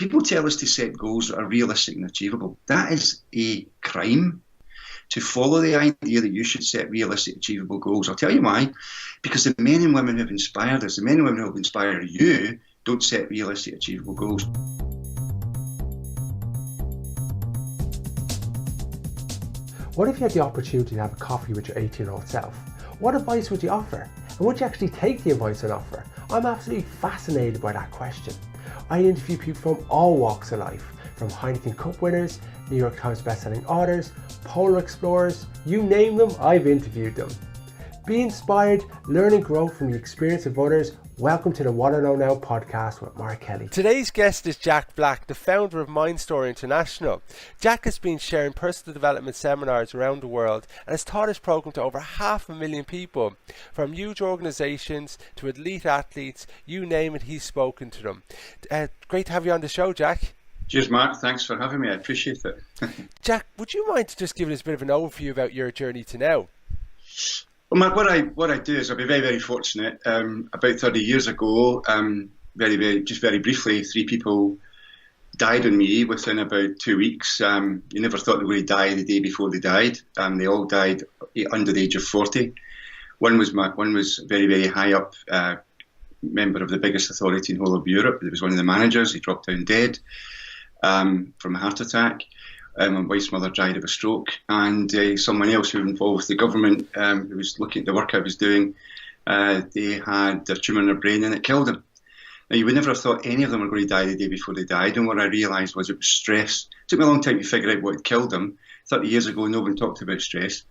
people tell us to set goals that are realistic and achievable. That is a crime. To follow the idea that you should set realistic, achievable goals. I'll tell you why. Because the men and women who have inspired us, the men and women who have inspired you, don't set realistic, achievable goals. What if you had the opportunity to have a coffee with your 18-year-old self? What advice would you offer? And would you actually take the advice on offer? I'm absolutely fascinated by that question. I interview people from all walks of life, from Heineken Cup winners, New York Times bestselling authors, polar explorers, you name them, I've interviewed them. Be inspired, learn and grow from the experience of others. Welcome to the What I Know Now podcast with Mark Kelly. Today's guest is Jack Black, the founder of MindStore International. Jack has been sharing personal development seminars around the world and has taught his program to over 500,000 people. From huge organizations to elite athletes, you name it, he's spoken to them. Great to have you on the show, Jack. Cheers, Mark. Thanks for having me. I appreciate it. Jack, would you mind just giving us a bit of an overview about your journey to now? Well, Mark, what I do is I'll be very, very fortunate. About 30 years ago, very briefly, 3 people died on me within about 2 weeks. You never thought they would die the day before they died. They all died under the age of 40. One was very, very high up member of the biggest authority in the whole of Europe. He was one of the managers. He dropped down dead from a heart attack. My wife's mother died of a stroke, and someone else who was involved with the government, who was looking at the work I was doing, they had a tumour in their brain and it killed them. Now, you would never have thought any of them were going to die the day before they died, and what I realised was it was stress. It took me a long time to figure out what had killed them. 30 years ago, no one talked about stress,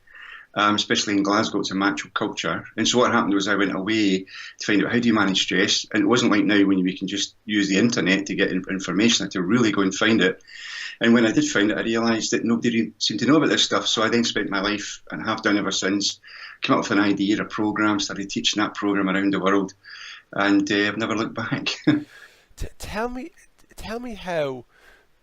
especially in Glasgow. It's a macho culture. And so what happened was I went away to find out how do you manage stress, and it wasn't like now when we can just use the internet to get information. I had to really go and find it. And when I did find it, I realised that nobody really seemed to know about this stuff. So I then spent my life, and have done ever since, came up with an idea, a programme, started teaching that programme around the world, and I've never looked back. Tell me how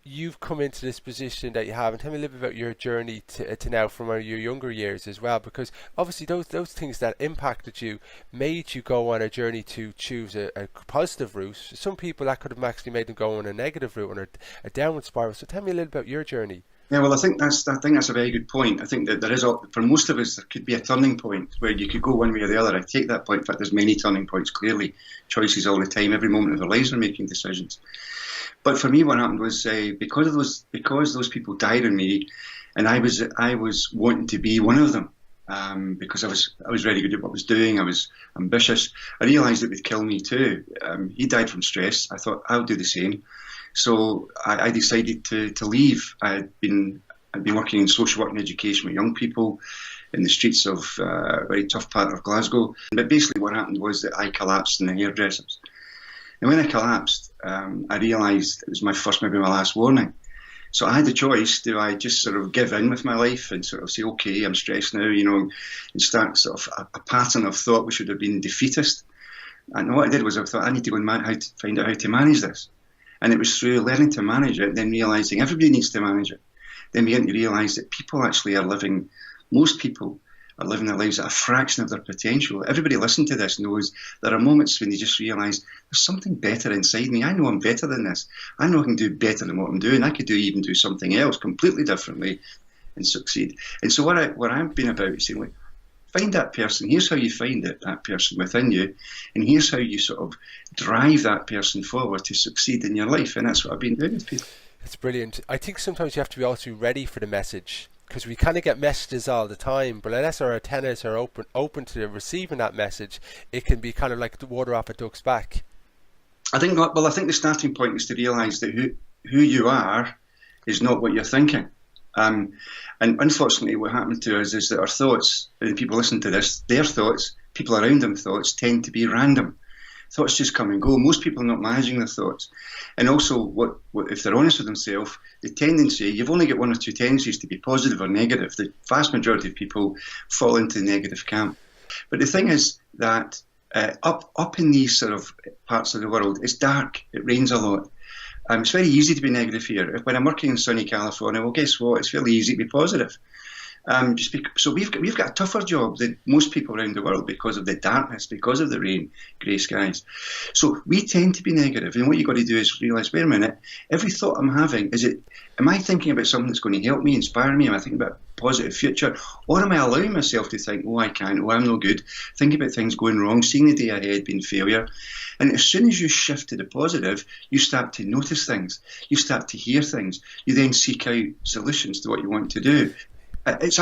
you've come into this position that you have, and tell me a little bit about your journey to now from your younger years as well, because obviously those things that impacted you made you go on a journey to choose a positive route. Some people, that could have actually made them go on a negative route, on a downward spiral. So tell me a little about your journey. Yeah, well, I think that's a very good point. I think that there is, for most of us, there could be a turning point where you could go one way or the other. I take that point. In fact, there's many turning points, clearly. Choices all the time. Every moment of our lives we're making decisions. But for me, what happened was because those people died on me, and I was wanting to be one of them, because I was very good at what I was doing. I was ambitious. I realised it would kill me too. He died from stress. I thought I'll do the same. So I decided to leave. I'd been working in social work and education with young people in the streets of a very tough part of Glasgow. But basically what happened was that I collapsed in the hairdressers. And when I collapsed, I realised it was my first, maybe my last warning. So I had the choice: do I just sort of give in with my life and sort of say, okay, I'm stressed now, and start sort of a pattern of thought which would have been defeatist. And what I did was I thought I need to go and find out how to manage this. And it was through learning to manage it, then realising everybody needs to manage it. Then beginning to realise that most people are living their lives at a fraction of their potential. Everybody listening to this knows there are moments when they just realise there's something better inside me. I know I'm better than this. I know I can do better than what I'm doing. I could even do something else completely differently and succeed. And so what I've been about is saying, find that person. Here's how you find it, that person within you, and here's how you sort of drive that person forward to succeed in your life. And that's what I've been doing with people. It's brilliant. I think sometimes you have to be also ready for the message, because we kind of get messages all the time, but unless our antennas are open to receiving that message, it can be kind of like the water off a duck's back. I think the starting point is to realise that who you are is not what you're thinking. And unfortunately, what happened to us is that our thoughts, and people listen to this, their thoughts, people around them thoughts, tend to be random. Thoughts just come and go. Most people are not managing their thoughts. And also, what if they're honest with themselves, the tendency, you've only got one or two tendencies to be positive or negative. The vast majority of people fall into the negative camp. But the thing is that up in these sort of parts of the world, it's dark, it rains a lot. It's very easy to be negative here. When I'm working in sunny California, well, guess what? It's fairly easy to be positive. So we've got a tougher job than most people around the world because of the darkness, because of the rain, grey skies. So we tend to be negative, and what you've got to do is realise, wait a minute, every thought I'm having, am I thinking about something that's going to help me, inspire me? Am I thinking about a positive future? Or am I allowing myself to think, oh, I can't, oh, I'm no good, thinking about things going wrong, seeing the day ahead being failure? And as soon as you shift to the positive, you start to notice things, you start to hear things, you then seek out solutions to what you want to do. It's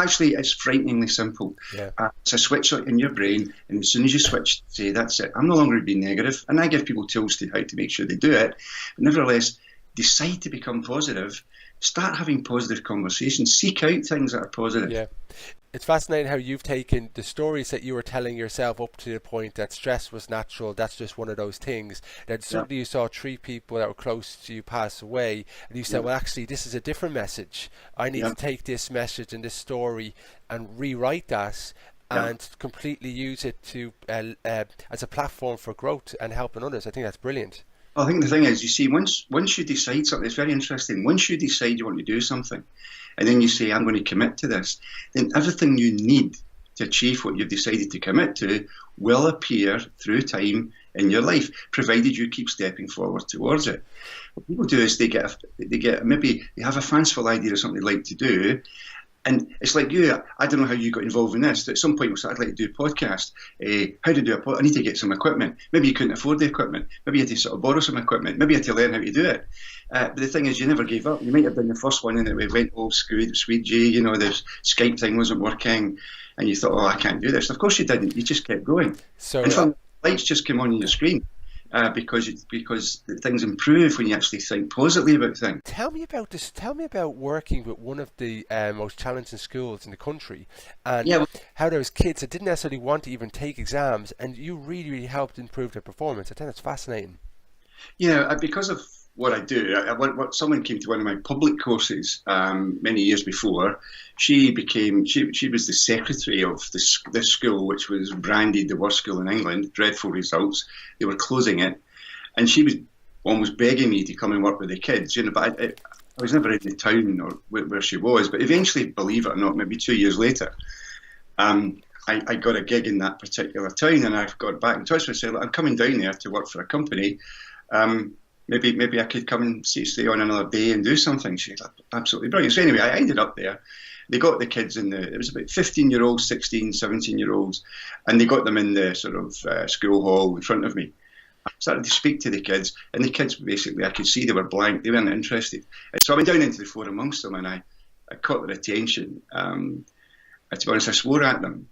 frighteningly simple. Yeah. It's a switch in your brain, and as soon as you switch, say, that's it, I'm no longer being negative. And I give people tools to how to make sure they do it. But nevertheless, decide to become positive, start having positive conversations, seek out things that are positive. Yeah. It's fascinating how you've taken the stories that you were telling yourself up to the point that stress was natural, that's just one of those things. Then suddenly you saw 3 people that were close to you pass away, and you said, well, actually, this is a different message. I need to take this message and this story and rewrite that and completely use it to as a platform for growth and helping others. I think that's brilliant. I think the thing is, you see, once you decide something, it's very interesting. Once you decide you want to do something, and then you say, I'm going to commit to this, then everything you need to achieve what you've decided to commit to will appear through time in your life, provided you keep stepping forward towards it. What people do is they have a fanciful idea of something they like to do. And it's like you, I don't know how you got involved in this. At some point you said, I'd like to do a podcast. How to do a podcast? I need to get some equipment. Maybe you couldn't afford the equipment. Maybe you had to sort of borrow some equipment. Maybe you had to learn how to do it. But the thing is, you never gave up. You might have been the first one and it went, oh, sweet G, the Skype thing wasn't working. And you thought, oh, I can't do this. Of course you didn't. You just kept going. So, and lights just came on your screen. Because things improve when you actually think positively about things. Tell me about this. Tell me about working with one of the most challenging schools in the country, and how those kids that didn't necessarily want to even take exams, and you really, really helped improve their performance. I think that's fascinating. Yeah, because of what I do, someone came to one of my public courses many years before. She was the secretary of this school, which was branded the worst school in England, dreadful results. They were closing it, and she was almost begging me to come and work with the kids. But I was never in the town or where she was. But eventually, believe it or not, maybe 2 years later, I got a gig in that particular town, and I've got back in touch with her and said, I'm coming down there to work for a company. Maybe I could come and stay on another day and do something. She's absolutely brilliant. So anyway, I ended up there. They got the kids it was about 15-year-olds, 16, 17-year-olds, and they got them in the sort of school hall in front of me. I started to speak to the kids, and the kids basically, I could see they were blank. They weren't interested. And so I went down into the floor amongst them, and I caught their attention. To be honest, I swore at them.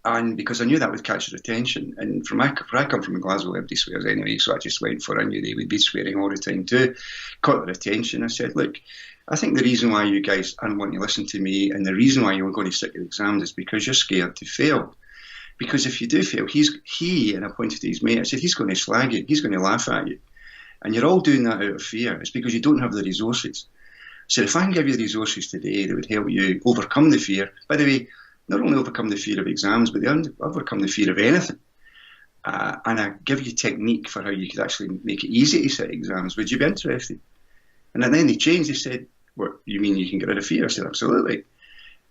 And because I knew that would catch their attention, and where I come from in Glasgow, everybody swears anyway, so I just went for it. I knew they would be swearing all the time too. Caught their attention. I said, look, I think the reason why you guys aren't wanting to listen to me, and the reason why you're going to sit your exams, is because you're scared to fail. Because if you do fail, and I pointed to his mate, I said, he's going to slag you, he's going to laugh at you. And you're all doing that out of fear. It's because you don't have the resources. So if I can give you the resources today that would help you overcome the fear, by the way, not only overcome the fear of exams, but they overcome the fear of anything. And I give you technique for how you could actually make it easy to sit exams. Would you be interested? And then they changed. They said, what, you mean you can get rid of fear? I said, absolutely.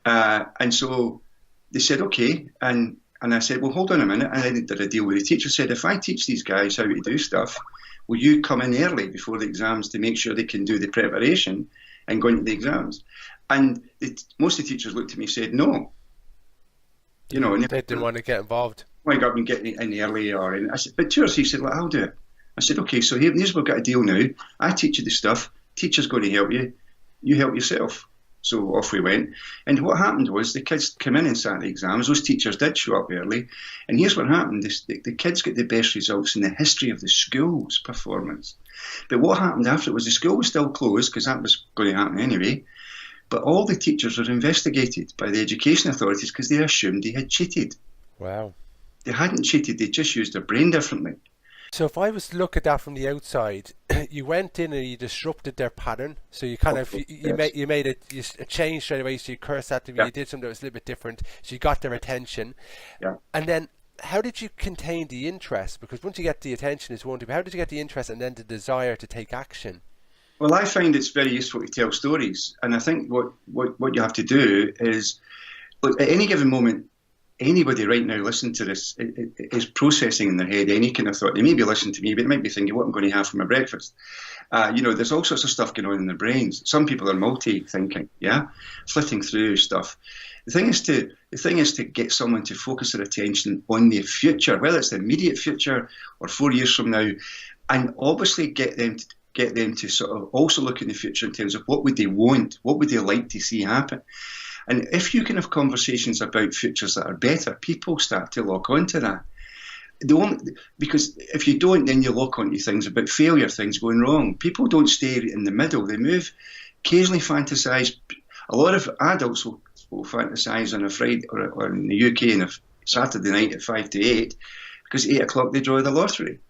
And so they said, okay. And I said, well, hold on a minute. And I did a deal with the teacher. Said, if I teach these guys how to do stuff, will you come in early before the exams to make sure they can do the preparation and go into the exams? And most of the teachers looked at me and said, no. And they didn't want to get involved. I got and get in early, I said, but 2 or 3 said, well, I'll do it. I said, okay, so here's what we've got a deal now. I teach you the stuff. Teacher's going to help you. You help yourself. So off we went. And what happened was the kids came in and sat the exams. Those teachers did show up early. And here's what happened. The kids got the best results in the history of the school's performance. But what happened after it was the school was still closed, because that was going to happen anyway. But all the teachers were investigated by the education authorities because they assumed they had cheated. Wow. They hadn't cheated, they just used their brain differently. So if I was to look at that from the outside, you went in and you disrupted their pattern. So you kind of, you made a change straight away. So you cursed at them, you did something that was a little bit different. So you got their attention. Yeah. And then how did you contain the interest? Because once you get the attention is one thing, but how did you get the interest and then the desire to take action? Well, I find it's very useful to tell stories, and I think what you have to do is, look, at any given moment, anybody right now listening to this is processing in their head any kind of thought. They may be listening to me, but they might be thinking, what I'm going to have for my breakfast. There's all sorts of stuff going on in their brains. Some people are multi-thinking, flitting through stuff. The thing is to get someone to focus their attention on the future, whether it's the immediate future or 4 years from now, and obviously get them to sort of also look in the future in terms of what would they want, what would they like to see happen. And if you can have conversations about futures that are better, people start to lock onto that. Because if you don't, then you lock onto things about failure, things going wrong. People don't stay in the middle. They move, occasionally fantasize. A lot of adults will fantasize on a Friday or in the UK on a Saturday night at 5 to 8 because 8 o'clock they draw the lottery.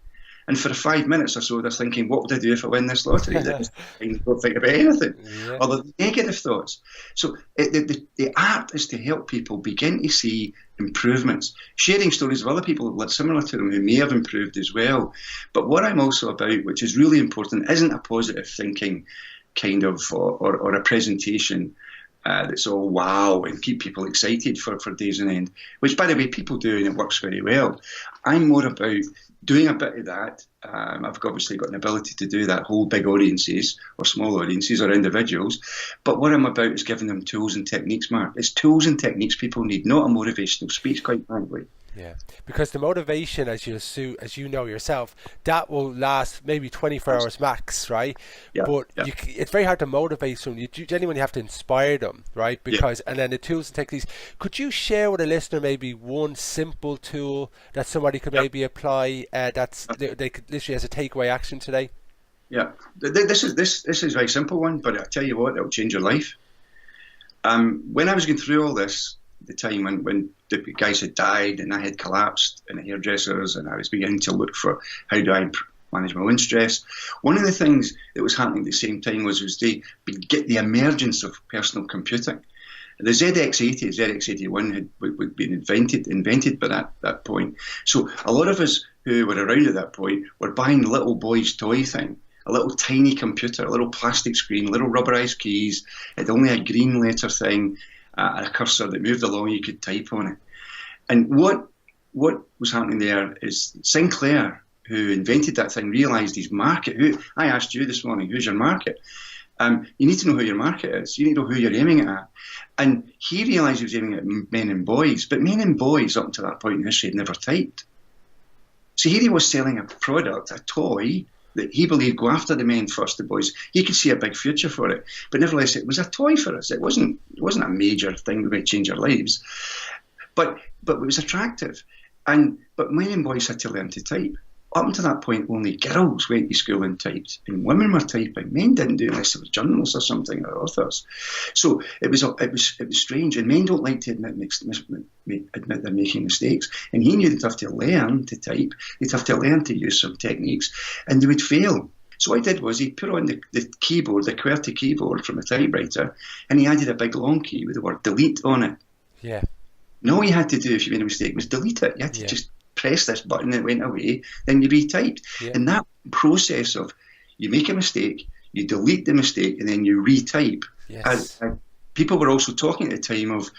And for 5 minutes or so, they're thinking, what would I do if I win this lottery? They just don't think about anything. Yeah. Or the negative thoughts. So the art is to help people begin to see improvements, sharing stories of other people similar to them who may have improved as well. But what I'm also about, which is really important, isn't a positive thinking kind of or a presentation that's all wow and keep people excited for days on end, which, by the way, people do and it works very well. I'm more about doing a bit of that. I've obviously got an ability to do that, whole big audiences or small audiences or individuals. But what I'm about is giving them tools and techniques, Mark. It's tools and techniques people need, not a motivational speech, quite frankly. Yeah, because the motivation, as you know yourself, that will last maybe 24 hours max, right? Yeah, but it's very hard to motivate someone. You genuinely have to inspire them, right? Because and then the tools and techniques. Could you share with a listener maybe one simple tool that somebody could maybe apply they could literally as a takeaway action today? Yeah, this is a very simple one, but I tell you what, it'll change your life. When I was going through all this, the time when the guys had died and I had collapsed in the hairdressers and I was beginning to look for how do I manage my own stress. One of the things that was happening at the same time was they get the emergence of personal computing. The ZX80, ZX81 had been invented by that point. So a lot of us who were around at that point were buying the little boy's toy thing, a little tiny computer, a little plastic screen, little rubberized keys. It only had a green letter thing, a cursor that moved along, you could type on it. And what was happening there is Sinclair, who invented that thing, realised his market. I asked you this morning, who's your market? You need to know who your market is. You need to know who you're aiming at. And he realised he was aiming at men and boys, but men and boys up until that point in history had never typed. So here he was selling a product, a toy, that he believed go after the men first, the boys. He could see a big future for it, but nevertheless, it was a toy for us. It wasn't a major thing that might change our lives, but it was attractive. But men and boys had to learn to type. Up until that point, only girls went to school and typed, and women were typing. Men didn't do it unless they were journalists or something, or authors. So it was strange, and men don't like to admit they're making mistakes. And he knew they'd have to learn to type, they'd have to learn to use some techniques, and they would fail. So what he did was he put on the keyboard, the QWERTY keyboard from a typewriter, and he added a big long key with the word delete on it. Yeah. And all you had to do if you made a mistake was delete it. You had to just press this button, it went away, then you retyped. Yeah. And that process of you make a mistake, you delete the mistake, and then you retype. Yes. And people were also talking at the time of,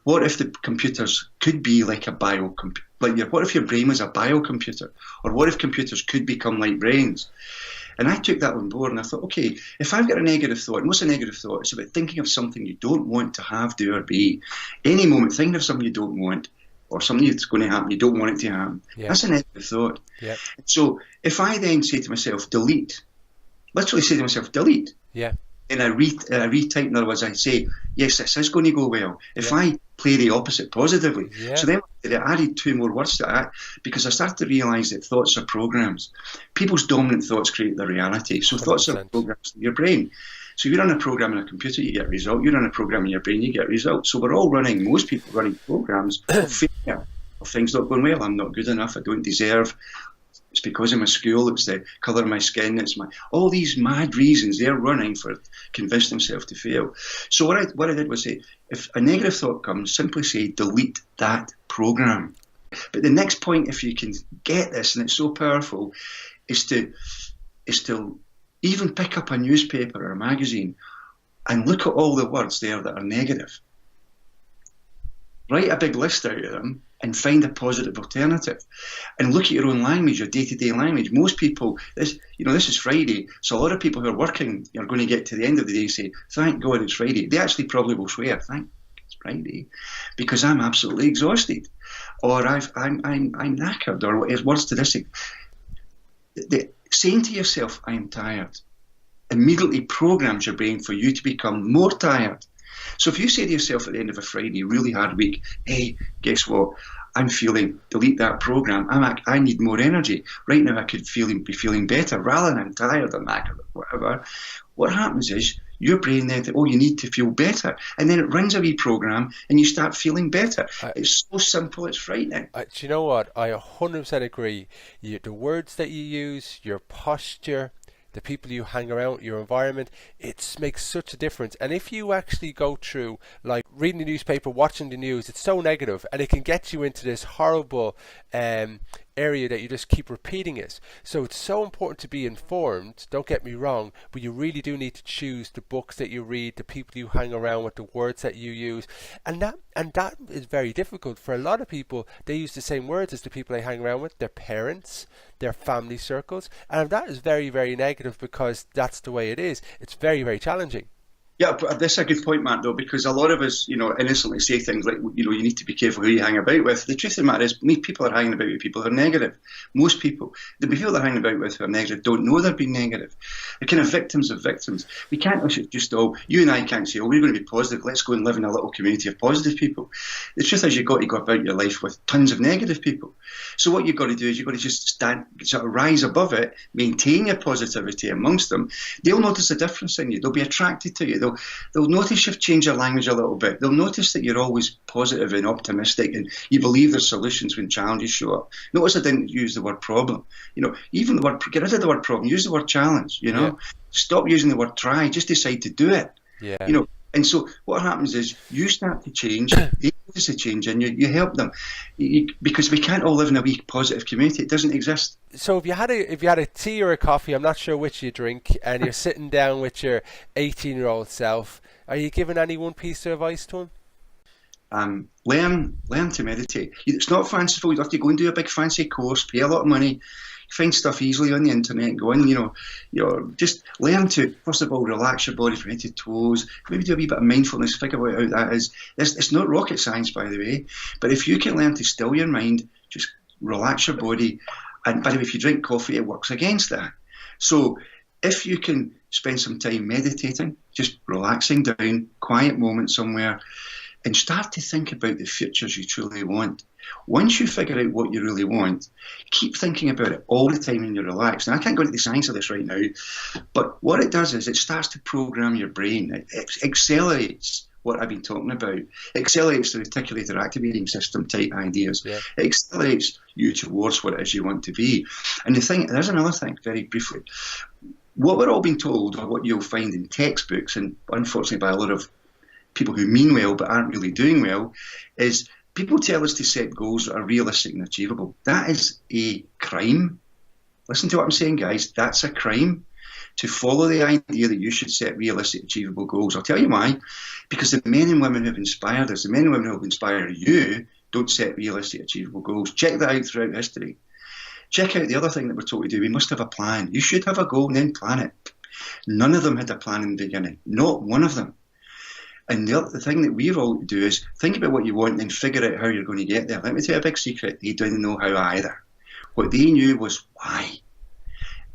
what if the computers could be like a biocomputer? What if your brain was a biocomputer? Or what if computers could become like brains? And I took that on board and I thought, okay, if I've got a negative thought, and what's a negative thought? It's about thinking of something you don't want to have, do, or be. Any moment, thinking of something you don't want, or something that's going to happen, you don't want it to happen. Yeah. That's a negative thought. Yeah. So if I then say to myself, delete, literally say to myself, delete. Yeah. And I retype, in other words, I say, yes, this is going to go well. If I play the opposite positively. Yeah. So then I added 2 more words to that because I started to realise that thoughts are programs. People's dominant thoughts create their reality. So 100%. Thoughts are programs in your brain. So you run a program in a computer, you get a result. You run a program in your brain, you get a result. So we're all most people running programs of failure, of things not going well. I'm not good enough, I don't deserve. It's because of my school, it's the colour of my skin, it's all these mad reasons they're running for convince themselves to fail. So what I did was say, if a negative thought comes, simply say, delete that program. But the next point, if you can get this, and it's so powerful, is to even pick up a newspaper or a magazine and look at all the words there that are negative. Write a big list out of them and find a positive alternative. And look at your own language, your day-to-day language. Most people, this is Friday, so a lot of people who are working are going to get to the end of the day and say, thank God it's Friday. They actually probably will swear, thank it's Friday, because I'm absolutely exhausted, or I'm knackered, or words to this. Saying to yourself, I am tired, immediately programs your brain for you to become more tired. So if you say to yourself at the end of a Friday, really hard week, hey, guess what? I'm feeling, delete that program. I need more energy. Right now I could be feeling better rather than I'm tired or knackered or whatever. What happens is your brain then thinks, oh, you need to feel better. And then it runs a wee program and you start feeling better. It's so simple, it's frightening. Do you know what? I 100% agree. The words that you use, your posture, the people you hang around, your environment, it makes such a difference. And if you actually go through, like reading the newspaper, watching the news, it's so negative and it can get you into this horrible area that you just keep repeating it. So it's so important to be informed, don't get me wrong, but you really do need to choose the books that you read, the people you hang around with, the words that you use. And that is very difficult for a lot of people. They use the same words as the people they hang around with, their parents, their family circles, and that is very, very negative because that's the way it is. It's very, very challenging. Yeah, but that's a good point, Matt, though, because a lot of us, innocently say things like, you need to be careful who you hang about with. The truth of the matter is, people are hanging about with people who are negative. Most people, the people they're hanging about with who are negative don't know they're being negative. They're kind of victims of victims. We can't just you and I can't say, we're going to be positive, let's go and live in a little community of positive people. The truth is, you've got to go about your life with tons of negative people. So what you've got to do is you've got to just rise above it, maintain your positivity amongst them. They'll notice a difference in you. They'll be attracted to you. They'll notice you've changed your language a little bit. They'll notice that you're always positive and optimistic and you believe there's solutions when challenges show up. Notice I didn't use the word problem. Even the word, get rid of the word problem, use the word challenge, Yeah. Stop using the word try, just decide to do it. Yeah. And so what happens is you start to change, they notice a change and you help them. Because we can't all live in a weak positive community. It doesn't exist. So if you had a tea or a coffee, I'm not sure which you drink, and you're sitting down with your 18-year-old self, are you giving any one piece of advice to him? Learn to meditate. It's not fanciful. You don't have to go and do a big fancy course, pay a lot of money. Find stuff easily on the internet, go in, just learn to, first of all, relax your body from head to toes, maybe do a wee bit of mindfulness, figure out how that is. It's not rocket science, by the way, but if you can learn to still your mind, just relax your body, and by the way, if you drink coffee, it works against that. So if you can spend some time meditating, just relaxing down, quiet moment somewhere, and start to think about the futures you truly want. Once you figure out what you really want, keep thinking about it all the time when you're relaxed. Now, I can't go into the science of this right now, but what it does is it starts to program your brain. It accelerates what I've been talking about. It accelerates the reticular activating system type ideas. Yeah. It accelerates you towards what it is you want to be. And there's another thing, very briefly. What we're all being told, or what you'll find in textbooks, and unfortunately by a lot of people who mean well but aren't really doing well, is people tell us to set goals that are realistic and achievable. That is a crime. Listen to what I'm saying, guys. That's a crime. To follow the idea that you should set realistic, achievable goals. I'll tell you why. Because the men and women who have inspired us, the men and women who have inspired you, don't set realistic, achievable goals. Check that out throughout history. Check out the other thing that we're told to do. We must have a plan. You should have a goal and then plan it. None of them had a plan in the beginning. Not one of them. And the thing that we're all to do is think about what you want and then figure out how you're going to get there. Let me tell you a big secret. They didn't know how either. What they knew was why.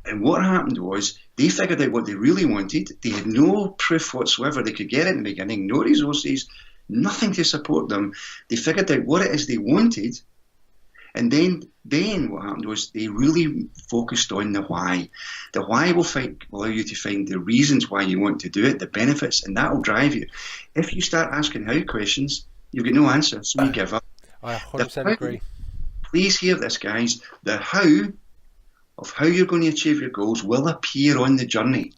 And what happened was they figured out what they really wanted. They had no proof whatsoever they could get it in the beginning, no resources, nothing to support them. They figured out what it is they wanted. And then what happened was they really focused on the why. The why will allow you to find the reasons why you want to do it, the benefits, and that will drive you. If you start asking how questions, you'll get no answer, so you give up. I 100% agree. Please hear this, guys. The how of how you're going to achieve your goals will appear on the journey.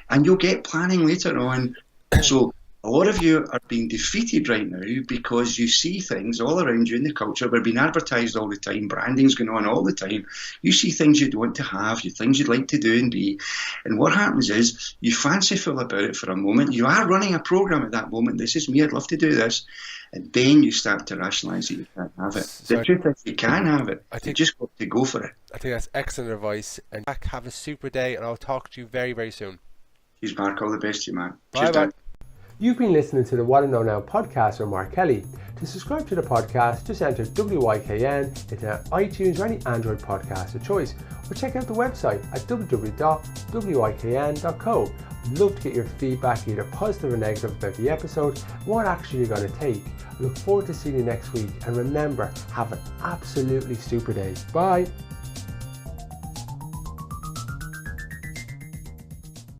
And you'll get planning later on. So A lot of you are being defeated right now because you see things all around you in the culture. We're being advertised all the time. Branding's going on all the time. You see things you'd want to have, things you'd like to do and be. And what happens is you fanciful about it for a moment. You are running a program at that moment. This is me. I'd love to do this. And then you start to rationalise that you can't have it. The truth is you can have it. You just got to go for it. I think that's excellent advice. And Jack, have a super day, and I'll talk to you very, very soon. Cheers, Mark. All the best to you, man. Bye, Cheers, bye. Dad. You've been listening to the What I Know Now podcast with Mark Kelly. To subscribe to the podcast, just enter WIKN into iTunes or any Android podcast of choice, or check out the website at www.wikn.co. I'd love to get your feedback, either positive or negative, about the episode and what action you're going to take. I look forward to seeing you next week, and remember, have an absolutely super day. Bye.